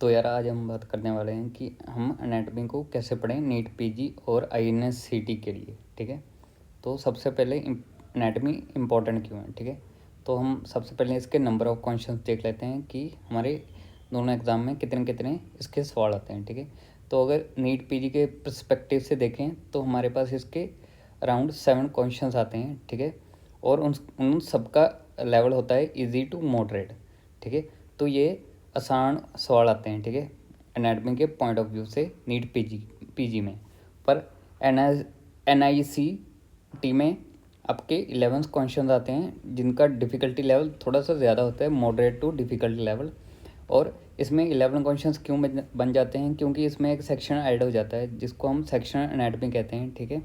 तो यार आज हम बात करने वाले हैं कि हम एनाटॉमी को कैसे पढ़ें नीट पीजी और आईएनएस-सीटी के लिए। ठीक है, तो सबसे पहले एनाटॉमी इम्पोर्टेंट क्यों है। ठीक है, तो हम सबसे पहले इसके नंबर ऑफ़ क्वेश्चंस देख लेते हैं कि हमारे दोनों एग्ज़ाम में कितने कितने इसके सवाल आते हैं। ठीक है, तो अगर नीट पीजी के पर्सपेक्टिव से देखें तो हमारे पास इसके अराउंड 7 क्वेश्चंस आते हैं। ठीक है, और उन सबका लेवल होता है इजी टू मॉडरेट। ठीक है, तो ये आसान सवाल आते हैं। ठीक है, एनाटॉमी के पॉइंट ऑफ व्यू से नीट पीजी में, पर एनआईसीटी में आपके 11 क्वेश्चन आते हैं जिनका डिफ़िकल्टी लेवल थोड़ा सा ज़्यादा होता है, मॉडरेट टू डिफ़िकल्टी लेवल। और इसमें 11 क्वेश्चंस क्यों बन जाते हैं, क्योंकि इसमें एक सेक्शन ऐड हो जाता है जिसको हम सेक्शन एनाटॉमी कहते हैं। ठीक है,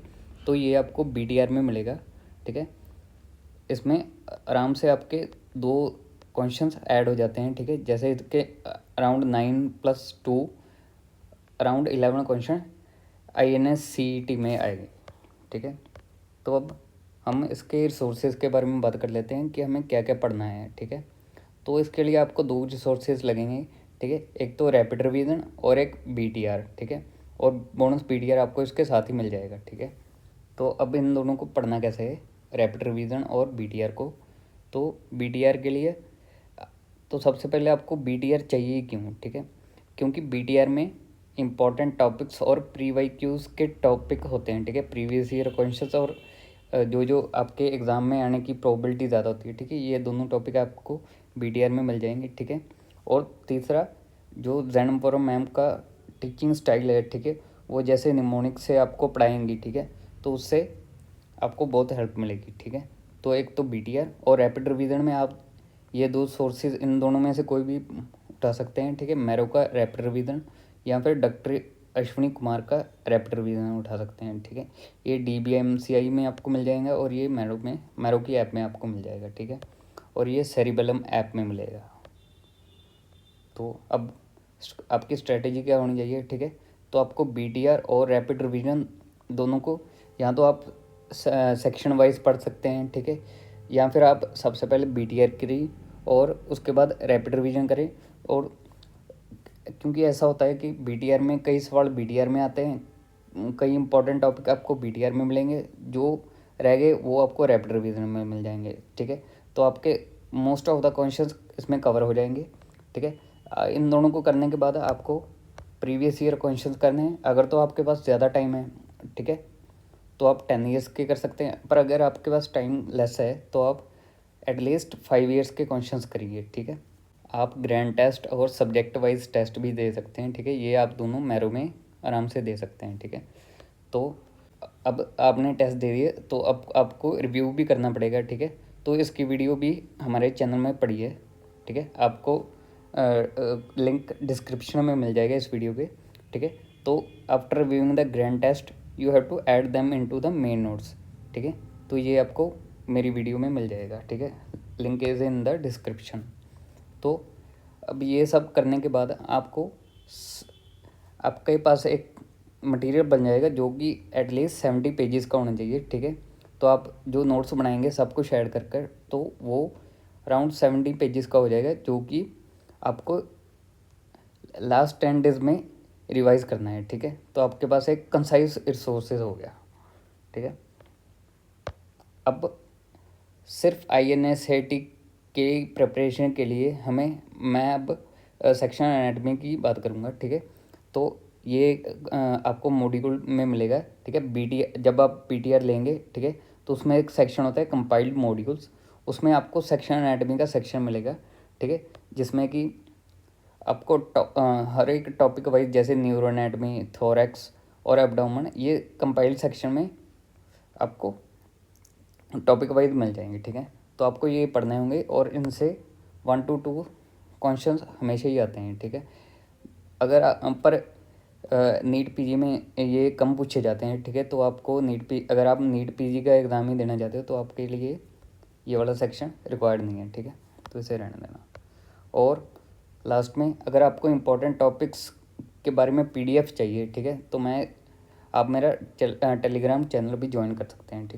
तो ये आपको बीटीआर में मिलेगा। ठीक है, इसमें आराम से आपके 2 क्वेश्चंस ऐड हो जाते हैं। ठीक है, जैसे इसके अराउंड 9+2 अराउंड 11 क्वेश्चन आईएनएस-सीईटी में आएंगे। ठीक है, तो अब हम इसके रिसोर्सेज के बारे में बात कर लेते हैं कि हमें क्या क्या पढ़ना है। ठीक है, तो इसके लिए आपको 2 रिसोर्सेज लगेंगे। ठीक है, एक तो रैपिड रिवीजन और एक बीटीआर। ठीक है, और बोनस बीटीआर आपको इसके साथ ही मिल जाएगा। ठीक है, तो अब इन दोनों को पढ़ना कैसे है, रैपिड रिवीजन और बीटीआर को। तो बीटीआर के लिए तो सबसे पहले आपको बीटीआर चाहिए क्यों। ठीक है, क्योंकि बीटीआर में इम्पॉर्टेंट टॉपिक्स और प्री वाई क्यूज़ के टॉपिक होते हैं। ठीक है, प्रीवियस ईयर क्वेश्चंस और जो आपके एग्ज़ाम में आने की प्रोबेबिलिटी ज़्यादा होती है। ठीक है, ये दोनों टॉपिक आपको बीटीआर में मिल जाएंगे। ठीक है, और तीसरा जो जैनपुरम मैम का टीचिंग स्टाइल है। ठीक है, वो जैसे निमोनिक से आपको पढ़ाएंगी। ठीक है, तो उससे आपको बहुत हेल्प मिलेगी। ठीक है, तो एक तो बीटीआर और रैपिड रिवीजन में आप ये 2 सोर्सेज, इन दोनों में से कोई भी उठा सकते हैं। ठीक है, मैरो का रैपिड रिवीजन या फिर डॉक्टर अश्विनी कुमार का रैपिड रिवीजन उठा सकते हैं। ठीक है, ये DBMCI में आपको मिल जाएगा और ये मैरो की ऐप में आपको मिल जाएगा। ठीक है, और ये सेरिबेलम ऐप में मिलेगा। तो अब आपकी स्ट्रेटेजी क्या होनी चाहिए। ठीक है, तो आपको बीटीआर और रैपिड रिवीजन दोनों को या तो आप सेक्शन वाइज पढ़ सकते हैं। ठीक है, या फिर आप सबसे पहले बीटीआर करिए और उसके बाद रैपिड रिवीजन करें। और क्योंकि ऐसा होता है कि बीटीआर में कई सवाल बीटीआर में आते हैं, कई इंपॉर्टेंट टॉपिक आपको बीटीआर में मिलेंगे, जो रह गए वो आपको रैपिड रिवीजन में मिल जाएंगे। ठीक है, तो आपके मोस्ट ऑफ द क्वेश्चंस इसमें कवर हो जाएंगे। ठीक है, इन दोनों को करने के बाद आपको प्रीवियस ईयर क्वेश्चंस करने हैं। अगर तो आपके पास ज़्यादा टाइम है, ठीक है, तो आप 10 ईयर्स के कर सकते हैं, पर अगर आपके पास टाइम लेस है तो आप एटलीस्ट 5 ईयर्स के क्वेश्चंस करिए। ठीक है, आप ग्रैंड टेस्ट और सब्जेक्ट वाइज टेस्ट भी दे सकते हैं। ठीक है, ये आप दोनों मैरो में आराम से दे सकते हैं। ठीक है, तो अब आपने टेस्ट दे दिए तो अब आपको रिव्यू भी करना पड़ेगा। ठीक है, तो इसकी वीडियो भी हमारे चैनल में पड़ी है। ठीक है, आपको लिंक डिस्क्रिप्शन में मिल जाएगा इस वीडियो के। ठीक है, तो after reviewing the grand test you have to add them into the main notes. ठीक है, तो ये आपको मेरी वीडियो में मिल जाएगा। ठीक है, link is in the description. तो अब ये सब करने के बाद आपके पास एक मटेरियल बन जाएगा जो कि एटलीस्ट 70 पेजेस का होना चाहिए। ठीक है, तो आप जो नोट्स बनाएंगे सब कुछ ऐड कर तो वो अराउंड 70 पेजेस का हो जाएगा, जो कि आपको लास्ट 10 डेज में रिवाइज करना है। ठीक है, तो आपके पास एक कंसाइज रिसोर्सेज हो गया। ठीक है, अब सिर्फ INSAT के प्रिपरेशन के लिए मैं अब सेक्शन एनाटॉमी की बात करूँगा। ठीक है, तो ये आपको मॉड्यूल में मिलेगा। ठीक है, जब आप BTR लेंगे, ठीक है, तो उसमें एक सेक्शन होता है कंपाइल्ड मॉड्यूल्स, उसमें आपको सेक्शन एनाटॉमी का सेक्शन मिलेगा। ठीक है, जिसमें कि आपको हर एक टॉपिक वाइज जैसे न्यूरो एनाटॉमी, थोरैक्स और एब्डोमेन, ये कंपाइल्ड सेक्शन में आपको टॉपिक वाइज मिल जाएंगे। ठीक है, तो आपको ये पढ़ने होंगे और इनसे 1 to 2 क्वेश्चंस हमेशा ही आते हैं। ठीक है, पर नीट पीजी में ये कम पूछे जाते हैं। ठीक है, तो आपको अगर आप नीट पीजी का एग्ज़ाम ही देना चाहते हो तो आपके लिए ये वाला सेक्शन रिक्वायर्ड नहीं है। ठीक है, तो इसे रहने देना। और लास्ट में अगर आपको इम्पोर्टेंट टॉपिक्स के बारे में PDF चाहिए, ठीक है, तो आप मेरा टेलीग्राम चैनल भी ज्वाइन कर सकते हैं। ठीक है।